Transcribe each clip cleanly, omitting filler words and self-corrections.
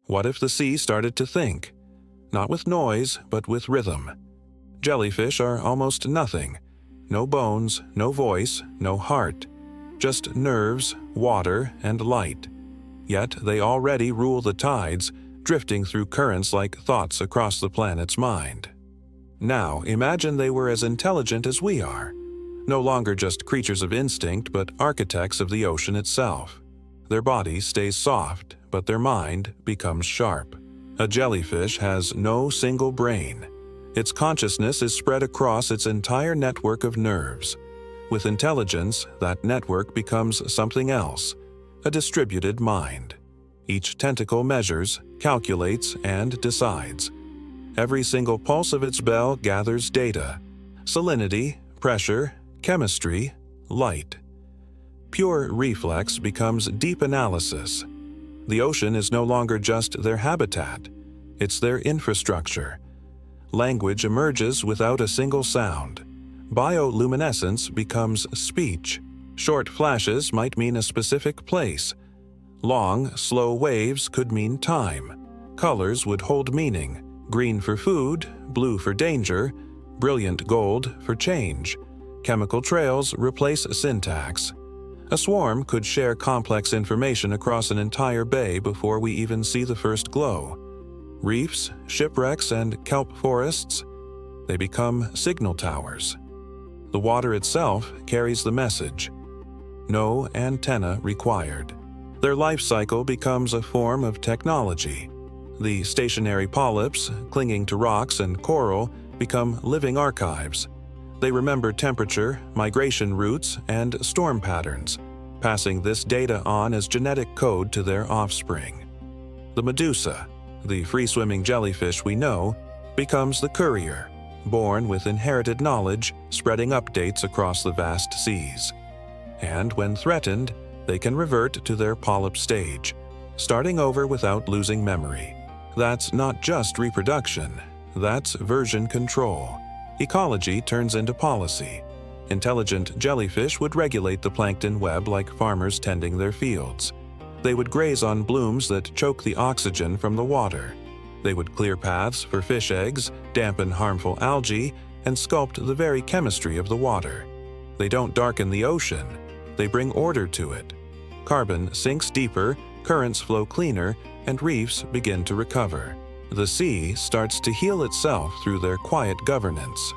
What if the sea started to think? Not with noise, but with rhythm. Jellyfish are almost nothing. No bones, no voice, no heart. Just nerves, water, and light. Yet they already rule the tides, drifting through currents like thoughts across the planet's mind. Now, imagine they were as intelligent as we are. No longer just creatures of instinct, but architects of the ocean itself. Their body stays soft, but their mind becomes sharp. A jellyfish has no single brain. Its consciousness is spread across its entire network of nerves. With intelligence, that network becomes something else, a distributed mind. Each tentacle measures, calculates, and decides. Every single pulse of its bell gathers data: salinity, pressure, chemistry, light. Pure reflex becomes deep analysis. The ocean is no longer just their habitat, it's their infrastructure. Language emerges without a single sound. Bioluminescence becomes speech. Short flashes might mean a specific place. Long, slow waves could mean time. Colors would hold meaning: green for food, blue for danger, brilliant gold for change. Chemical trails replace syntax. A swarm could share complex information across an entire bay before we even see the first glow. Reefs, shipwrecks, and kelp forests, they become signal towers. The water itself carries the message. No antenna required. Their life cycle becomes a form of technology. The stationary polyps, clinging to rocks and coral, become living archives. They remember temperature, migration routes, and storm patterns, passing this data on as genetic code to their offspring. The medusa, the free-swimming jellyfish we know, becomes the courier, born with inherited knowledge, spreading updates across the vast seas. And when threatened, they can revert to their polyp stage, starting over without losing memory. That's not just reproduction, that's version control. Ecology turns into policy. Intelligent jellyfish would regulate the plankton web like farmers tending their fields. They would graze on blooms that choke the oxygen from the water. They would clear paths for fish eggs, dampen harmful algae, and sculpt the very chemistry of the water. They don't darken the ocean, they bring order to it. Carbon sinks deeper, currents flow cleaner, and reefs begin to recover. The sea starts to heal itself through their quiet governance.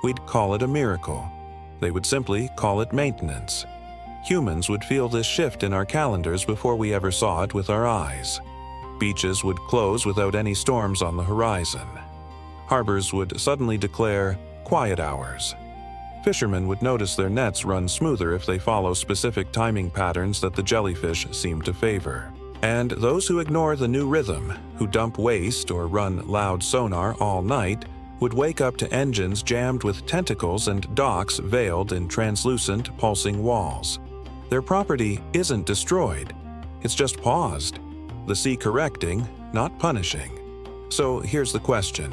We'd call it a miracle. They would simply call it maintenance. Humans would feel this shift in our calendars before we ever saw it with our eyes. Beaches would close without any storms on the horizon. Harbors would suddenly declare quiet hours. Fishermen would notice their nets run smoother if they follow specific timing patterns that the jellyfish seem to favor. And those who ignore the new rhythm, who dump waste or run loud sonar all night, would wake up to engines jammed with tentacles and docks veiled in translucent, pulsing walls. Their property isn't destroyed, it's just paused. The sea correcting, not punishing. So here's the question.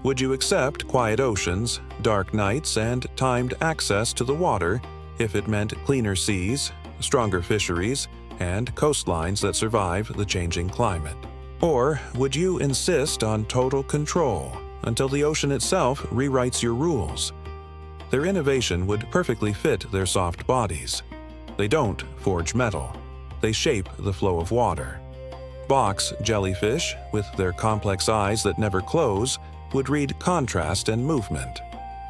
Would you accept quiet oceans, dark nights, and timed access to the water if it meant cleaner seas, stronger fisheries, and coastlines that survive the changing climate? Or would you insist on total control until the ocean itself rewrites your rules? Their innovation would perfectly fit their soft bodies. They don't forge metal. They shape the flow of water. Box jellyfish, with their complex eyes that never close, would read contrast and movement.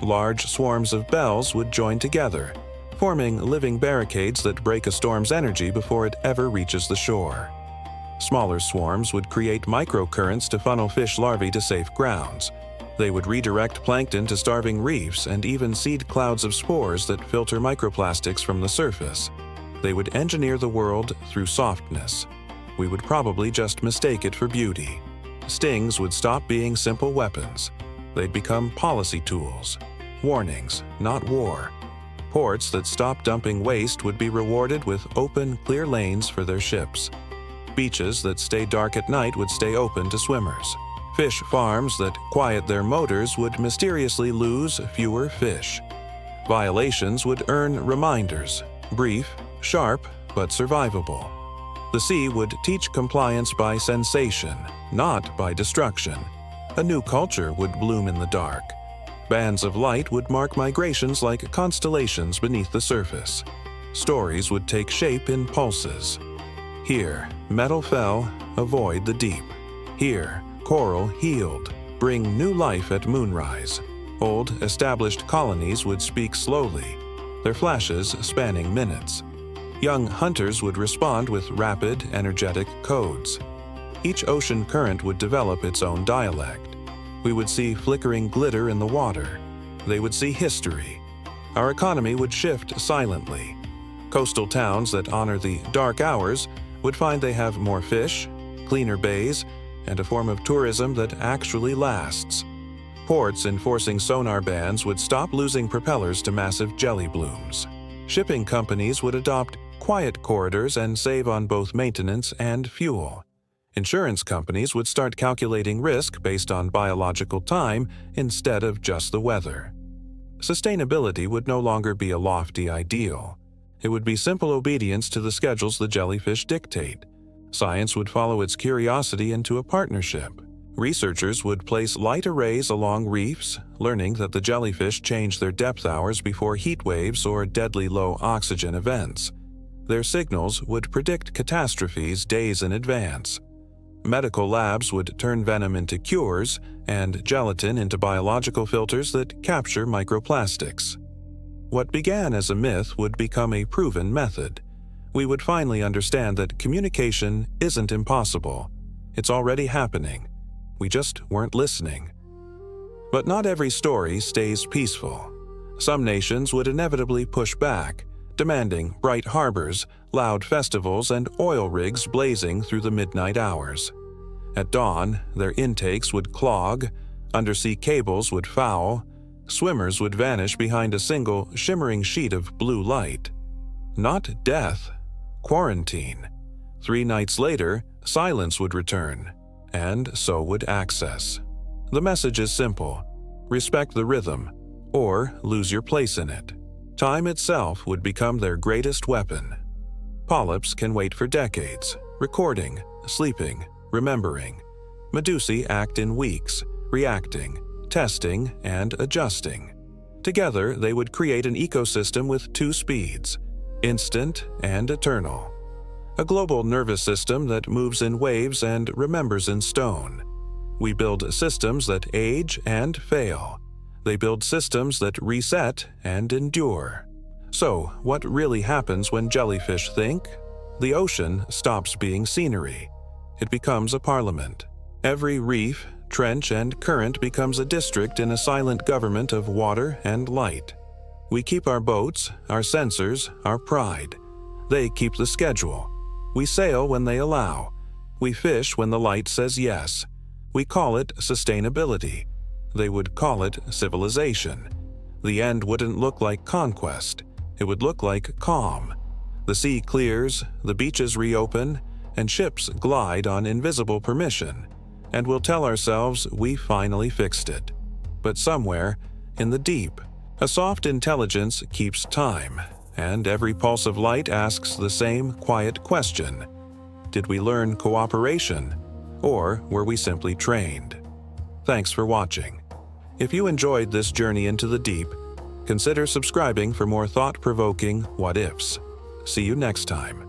Large swarms of bells would join together, forming living barricades that break a storm's energy before it ever reaches the shore. Smaller swarms would create microcurrents to funnel fish larvae to safe grounds. They would redirect plankton to starving reefs and even seed clouds of spores that filter microplastics from the surface. They would engineer the world through softness. We would probably just mistake it for beauty. Stings would stop being simple weapons. They'd become policy tools. Warnings, not war. Ports that stopped dumping waste would be rewarded with open, clear lanes for their ships. Beaches that stay dark at night would stay open to swimmers. Fish farms that quiet their motors would mysteriously lose fewer fish. Violations would earn reminders, brief, sharp, but survivable. The sea would teach compliance by sensation, not by destruction. A new culture would bloom in the dark. Bands of light would mark migrations like constellations beneath the surface. Stories would take shape in pulses. Here, metal fell, avoid the deep. Here, coral healed, bring new life at moonrise. Old, established colonies would speak slowly, their flashes spanning minutes. Young hunters would respond with rapid, energetic codes. Each ocean current would develop its own dialect. We would see flickering glitter in the water. They would see history. Our economy would shift silently. Coastal towns that honor the dark hours would find they have more fish, cleaner bays, and a form of tourism that actually lasts. Ports enforcing sonar bans would stop losing propellers to massive jelly blooms. Shipping companies would adopt quiet corridors and save on both maintenance and fuel. Insurance companies would start calculating risk based on biological time instead of just the weather. Sustainability would no longer be a lofty ideal. It would be simple obedience to the schedules the jellyfish dictate. Science would follow its curiosity into a partnership. Researchers would place light arrays along reefs, learning that the jellyfish change their depth hours before heat waves or deadly low oxygen events. Their signals would predict catastrophes days in advance. Medical labs would turn venom into cures and gelatin into biological filters that capture microplastics. What began as a myth would become a proven method. We would finally understand that communication isn't impossible. It's already happening. We just weren't listening. But not every story stays peaceful. Some nations would inevitably push back, demanding bright harbors, loud festivals, and oil rigs blazing through the midnight hours. At dawn, their intakes would clog, undersea cables would foul, swimmers would vanish behind a single shimmering sheet of blue light. Not death, quarantine. 3 nights later, silence would return, and so would access. The message is simple: respect the rhythm, or lose your place in it. Time itself would become their greatest weapon. Polyps can wait for decades, recording, sleeping, remembering. Medusae act in weeks, reacting, testing, and adjusting. Together, they would create an ecosystem with 2 speeds: instant and eternal. A global nervous system that moves in waves and remembers in stone. We build systems that age and fail. They build systems that reset and endure. So, what really happens when jellyfish think? The ocean stops being scenery. It becomes a parliament. Every reef, trench, and current becomes a district in a silent government of water and light. We keep our boats, our sensors, our pride. They keep the schedule. We sail when they allow. We fish when the light says yes. We call it sustainability. They would call it civilization. The end wouldn't look like conquest. It would look like calm. The sea clears, the beaches reopen, and ships glide on invisible permission. And we'll tell ourselves we finally fixed it. But somewhere, in the deep, a soft intelligence keeps time, and every pulse of light asks the same quiet question: did we learn cooperation, or were we simply trained? Thanks for watching. If you enjoyed this journey into the deep, consider subscribing for more thought-provoking what-ifs. See you next time.